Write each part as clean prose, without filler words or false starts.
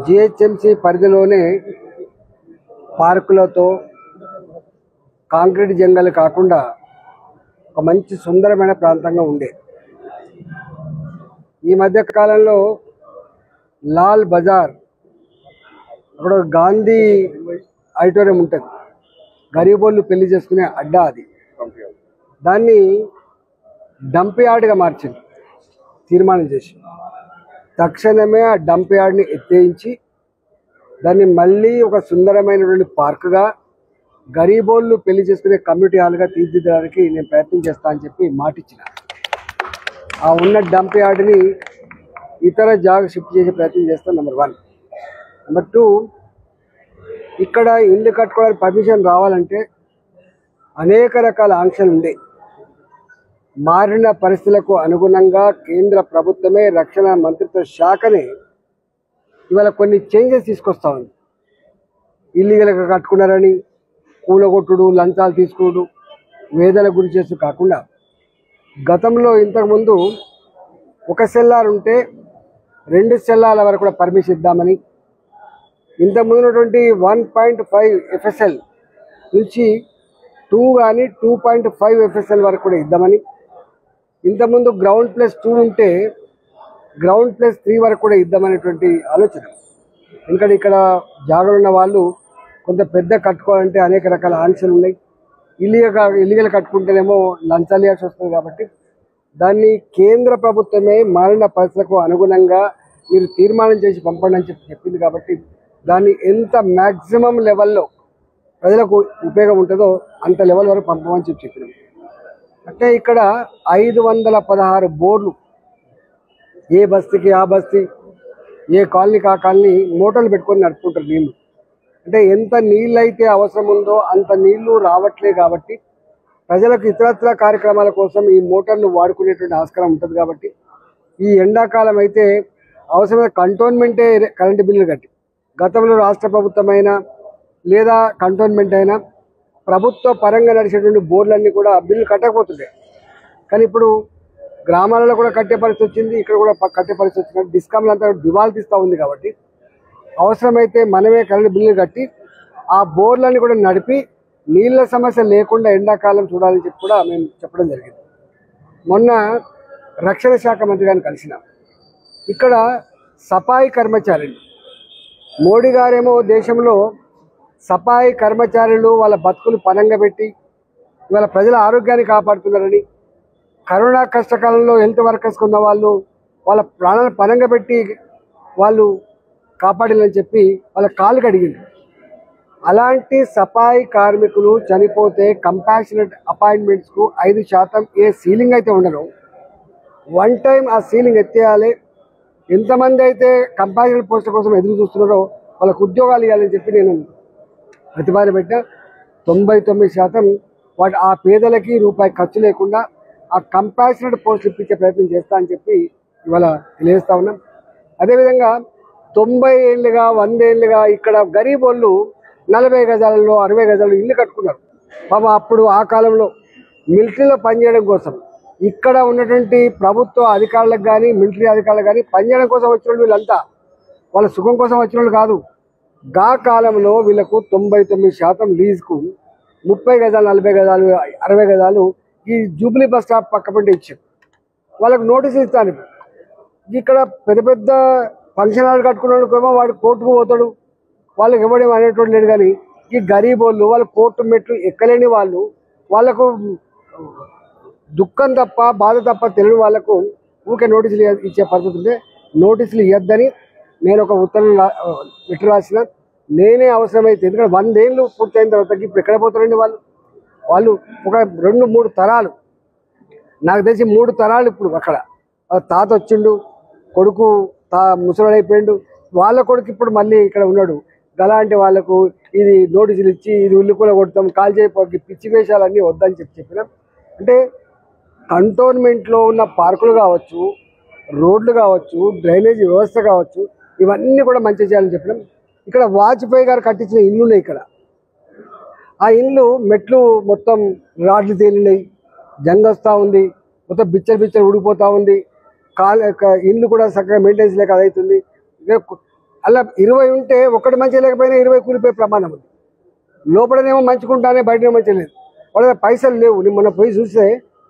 GHMC పరిధిలోనే పార్కులతో concrete jungle కాకుండా ఒక మంచి సుందరమైన ప్రాంతంగా ఉండే ఈ మధ్య కాలంలో లాల్ బజార్ అక్కడ గాంధీ ఆడిటోరియం ఉంటుంది, గరీబోళ్ళు పెళ్లి చేసుకునే అడ్డా, అది దాన్ని డంప్ యార్డ్గా మార్చింది తీర్మానం చేసి. తక్షణమే ఆ డంప్ యార్డ్ని ఎత్తేయించి దాన్ని మళ్ళీ ఒక సుందరమైనటువంటి పార్కుగా, గరీబోళ్ళు పెళ్లి చేసుకునే కమ్యూనిటీ హాల్గా తీర్చిదిద్దడానికి నేను ప్రయత్నం చేస్తా అని చెప్పి మాటిచ్చిన. ఆ ఉన్న డంప్ యార్డ్ని ఇతర జాగా షిఫ్ట్ చేసే ప్రయత్నం చేస్తాం. నెంబర్ 1. నెంబర్ 2, ఇక్కడ ఇల్లు కట్టుకోవడానికి పర్మిషన్ రావాలంటే అనేక రకాల ఆంక్షలు ఉండే. మారిన పరిస్థితులకు అనుగుణంగా కేంద్ర ప్రభుత్వమే రక్షణ మంత్రిత్వ శాఖనే ఇవాళ కొన్ని చేంజెస్ తీసుకొస్తా ఉంది. ఇల్లీగల్గా కట్టుకున్నారని కూలగొట్టుడు, లంచాలు తీసుకుడు, వేదన గురి చేస్తూ కాకుండా, గతంలో ఇంతకుముందు ఒక సెల్లార్ ఉంటే 2 సెల్లార్ల వరకు కూడా పర్మిషన్ ఇద్దామని, ఇంతకుముందు ఉన్నటువంటి 1.5 FSL నుంచి 2 కానీ 2.5 FSL వరకు కూడా ఇద్దామని, ఇంతకుముందు గ్రౌండ్+2 ఉంటే గ్రౌండ్+3 వరకు కూడా ఇద్దామనేటువంటి ఆలోచన. ఎందుకంటే ఇక్కడ జాగ్రత్త ఉన్న వాళ్ళు కొంత పెద్ద కట్టుకోవాలంటే అనేక రకాల ఆంక్షలు ఉన్నాయి. ఇల్లీగల్ కట్టుకుంటేనేమో లంచాలు ఇవ్వాల్సి వస్తుంది. కాబట్టి దాన్ని కేంద్ర ప్రభుత్వమే మారిన పరిస్థితులకు అనుగుణంగా మీరు తీర్మానం చేసి పంపండి అని చెప్పింది. కాబట్టి దాన్ని ఎంత మ్యాక్సిమం లెవెల్లో ప్రజలకు ఉపయోగం ఉంటుందో అంత లెవెల్ వరకు పంపమని చెప్పినాం. అంటే ఇక్కడ 516 బోర్లు, ఏ బస్తీకి ఆ బస్తీ, ఏ కాలనీకి ఆ కాలనీ మోటార్లు పెట్టుకొని నడుపుకుంటారు నీళ్లు. అంటే ఎంత నీళ్ళు అయితే అవసరం ఉందో అంత నీళ్లు రావట్లే. కాబట్టి ప్రజలకు ఇతరత్ర కార్యక్రమాల కోసం ఈ మోటార్లు వాడుకునేటువంటి ఆస్కారం ఉంటుంది. కాబట్టి ఈ ఎండాకాలం అయితే అవసరమైన కంటోన్మెంటే కరెంటు బిల్లులు కట్టి, గతంలో రాష్ట్ర ప్రభుత్వమైనా లేదా కంటోన్మెంట్ అయినా ప్రభుత్వ పరంగా నడిచేటువంటి బోర్లన్నీ కూడా బిల్లు కట్టకపోతుండే. కానీ ఇప్పుడు గ్రామాలలో కూడా కట్టే పరిస్థితి వచ్చింది, ఇక్కడ కూడా కట్టే పరిస్థితి వచ్చింది. డిస్కామ్లు అంతా దివాళా తీస్తూ ఉంది. కాబట్టి అవసరమైతే మనమే కరెంటు బిల్లు కట్టి ఆ బోర్లన్నీ కూడా నడిపి నీళ్ళ సమస్య లేకుండా ఎండాకాలం చూడాలని చెప్పి కూడా మేము చెప్పడం జరిగింది. మొన్న రక్షణ శాఖ మంత్రి గారిని కలిసిన, ఇక్కడ సఫాయి కర్మచారులు, మోడీ గారేమో దేశంలో సఫాయి కర్మచారులు వాళ్ళ బతుకులు పనంగా పెట్టి ఇవాళ ప్రజల ఆరోగ్యాన్ని కాపాడుతున్నారని, కరోనా కష్టకాలంలో హెల్త్ వర్కర్స్ ఉన్న వాళ్ళు వాళ్ళ ప్రాణాలను పనంగా పెట్టి వాళ్ళు కాపాడాలని చెప్పి వాళ్ళ కాళ్ళు కడిగింది. అలాంటి సఫాయి కార్మికులు చనిపోతే కంపాషనేట్ అపాయింట్మెంట్స్కు 5% ఏ సీలింగ్ అయితే ఉండదో 1 టైం ఆ సీలింగ్ ఎత్తేయాలి. ఎంతమంది అయితే కంపాషనేట్ పోస్టుల కోసం ఎదురు చూస్తున్నారో వాళ్ళకు ఉద్యోగాలు ఇవ్వాలని చెప్పి నేను ప్రతిపాదన పెట్టిన. 99% వాటి ఆ పేదలకి రూపాయి ఖర్చు లేకుండా ఆ కంపాషనేట్ పోస్టులు ఇప్పించే ప్రయత్నం చేస్తా అని చెప్పి ఇవాళ తెలియజేస్తా ఉన్నాం. అదేవిధంగా 90 ఏళ్ళుగా 100 ఏళ్ళుగా ఇక్కడ గరీబ్ వాళ్ళు 40 గజాలలో 60 గజాలలో ఇల్లు కట్టుకున్నారు. పాపం అప్పుడు ఆ కాలంలో మిలిటరీలో పనిచేయడం కోసం ఇక్కడ ఉన్నటువంటి ప్రభుత్వ అధికారులకు కానీ మిలిటరీ అధికారులకు కానీ పనిచేయడం కోసం వచ్చిన వాళ్ళు వీళ్ళంతా వాళ్ళ సుఖం కోసం వచ్చిన వాళ్ళు కాదు. గా కాలంలో వీళ్ళకు 99% లీజుకు 30 గజాలు 40 గజాలు 60 గజాలు ఈ జూబ్లీ బస్ స్టాప్ పక్క పంటే ఇచ్చారు. వాళ్ళకు నోటీసులు ఇస్తాను. ఇక్కడ పెద్ద పెద్ద ఫంక్షన్ హాల్ కట్టుకున్నాడుకేమో వాడు కోర్టుకు పోతాడు, వాళ్ళకి ఇవ్వడం అనేటువంటి లేదు. కానీ ఈ గరీబ్ వాళ్ళు, వాళ్ళు కోర్టు మెట్లు ఎక్కలేని వాళ్ళు, వాళ్ళకు దుఃఖం తప్ప బాధ తప్ప తెలియని వాళ్ళకు ఊరికే నోటీసులు ఇచ్చే పరిస్థితి ఉంటే నోటీసులు ఇవ్వద్దని నేను ఒక ఉత్తరం లెటర్ రాసిన. నేనే అవసరమైతే, ఎందుకంటే 100 ఏళ్ళు పూర్తయిన తర్వాత ఇప్పుడు ఎక్కడ పోతారండి వాళ్ళు ఒక 2-3 తరాలు, నాకు తెలిసి 3 తరాలు ఇప్పుడు అక్కడ తాత వచ్చిండు, కొడుకు ముసలాడైపోయిండు, వాళ్ళ కొడుకు ఇప్పుడు మళ్ళీ ఇక్కడ ఉన్నాడు. అలాంటి వాళ్ళకు ఇది నోటీసులు ఇచ్చి ఇది ఉల్లి కూడా కొడతాం, కాల్ చేయకపోతే పిచ్చి వేషాలన్నీ వద్దని చెప్పినాం. అంటే కంటోన్మెంట్లో ఉన్న పార్కులు కావచ్చు, రోడ్లు కావచ్చు, డ్రైనేజీ వ్యవస్థ కావచ్చు, ఇవన్నీ కూడా మంచి చేయాలని చెప్పినాం. ఇక్కడ వాజ్పేయి గారు కట్టించిన ఇల్లు ఉన్నాయి. ఇక్కడ ఆ ఇల్లు మెట్లు మొత్తం రాడ్లు తేలినాయి, జంగ్ వస్తూ ఉంది, మొత్తం బిచ్చలు ఊడిపోతూ ఉంది, ఇల్లు కూడా చక్కగా మెయింటెనెన్స్ లేక అదవుతుంది. అలా 20 ఉంటే ఒకటి మంచిగా లేకపోయినా 20 కూలిపోయే ప్రమాదం ఉంది. లోపలనేమో మంచుకుంటానే బయటనేమో మంచిగా లేదు. వాళ్ళ పైసలు లేవు. నేను మొన్న పోయి చూస్తే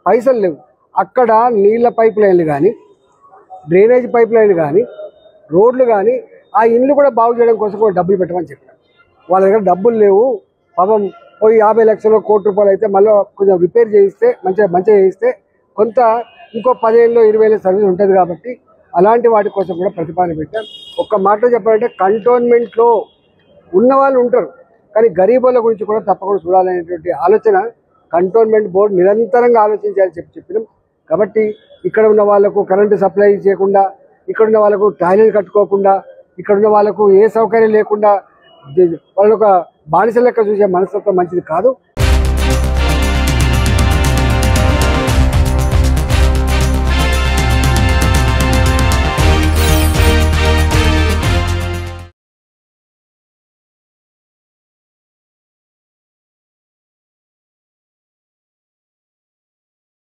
పైసలు లేవు. అక్కడ నీళ్ళ పైప్ లైన్లు కానీ, డ్రైనేజ్ పైప్ లైన్లు కానీ, రోడ్లు కానీ, ఆ ఇండ్లు కూడా బాగు చేయడం కోసం కూడా డబ్బులు పెట్టమని చెప్పారు. వాళ్ళ దగ్గర డబ్బులు లేవు. పాపం పోయి 50 లక్షలు, కోటి రూపాయలు అయితే మళ్ళీ కొంచెం రిపేర్ చేయిస్తే మంచిగా చేయిస్తే కొంత ఇంకో 10 ఏళ్ళు 20 ఏళ్ళ సర్వీస్ ఉంటుంది. కాబట్టి అలాంటి వాటి కోసం కూడా ప్రతిపాదన పెట్టాం. ఒక్క మాటలో చెప్పాలంటే కంటోన్మెంట్లో ఉన్న వాళ్ళు ఉంటారు, కానీ గరీబుల గురించి కూడా తప్పకుండా చూడాలనేటువంటి ఆలోచన కంటోన్మెంట్ బోర్డు నిరంతరంగా ఆలోచించాలని చెప్పినాం. కాబట్టి ఇక్కడ ఉన్న వాళ్ళకు కరెంటు సప్లై చేయకుండా, ఇక్కడ ఉన్న వాళ్ళకు టాయిలెట్ కట్టుకోకుండా, ఇక్కడ ఉన్న వాళ్ళకు ఏ సౌకర్యం లేకుండా వాళ్ళొక బానిస లెక్క చూసే మనస్తత్వం మంచిది కాదు.